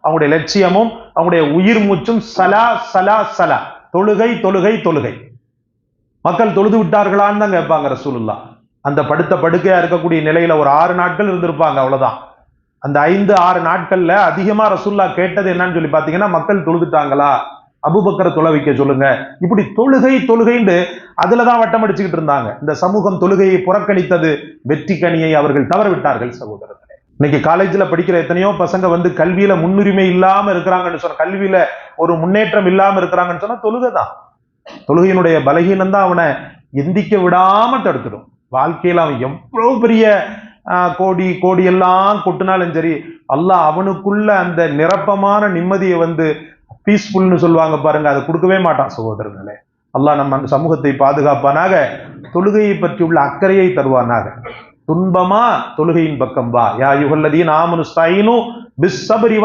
அவங்களுடைய லட்சியமும் அவங்களுடைய உயிர் மூச்சும் சலா சலா சலா, தொழுகை தொழுகை தொழுகை. மக்கள் தொழுது விட்டார்களான்னு தான் கேட்பாங்க ரசூலுல்லாஹ். அந்த படுத்த படுக்கையா இருக்கக்கூடிய நிலையில ஒரு 6 நாட்கள் இருந்திருப்பாங்க, அவ்வளவுதான். அந்த 5-6 நாட்கள்ல அதிகமா ரசூலுல்லாஹ் கேட்டது என்னன்னு சொல்லி பாத்தீங்கன்னா, மக்கள் தொழுதுட்டாங்களா, அபூபக்கரை தொழ வைக்க சொல்லுங்க. இப்படி தொழுகை தொழுகைன்னு அதுலதான் வட்டம் அடிச்சுக்கிட்டு இருந்தாங்க. இந்த சமூகம் தொழுகையை புறக்கணித்தது, வெற்றி கனியை அவர்கள் தவற விட்டார்கள் சகோதரர்களே. இன்னைக்கு காலேஜ்ல படிக்கிற எத்தனையோ பசங்க கல்வியில முன்னுரிமை இல்லாம இருக்கிறாங்கன்னு சொன்ன, கல்வியில ஒரு முன்னேற்றம் இல்லாம இருக்கிறாங்கன்னு சொன்னா தொழுகைதான். தொழுகையினுடைய பலகீனம் தான் அவனை எந்திக்க விடாம தடுத்துடும். வாழ்க்கையில அவன் எவ்வளவு பெரிய கோடி கோடி எல்லாம் கொட்டினாலும் சரி, அல்லாஹ் அவனுக்குள்ள அந்த நிரப்பமான நிம்மதியை பீஸ்ஃபுல்னு சொல்லுவாங்க பாருங்க, அதை கொடுக்கவே மாட்டான் சகோதரர்களே. அல்லாஹ் நம்ம சமூகத்தை பாதுகாப்பானாக, தொழுகையை பற்றி உள்ள அக்கறையை தருவானாக. துன்பமா தொழுகையின் பக்கம் வா, யா அய்யுஹல்லதீன ஆமனு ஸ்தஈனு பிஸ்ஸப்ரி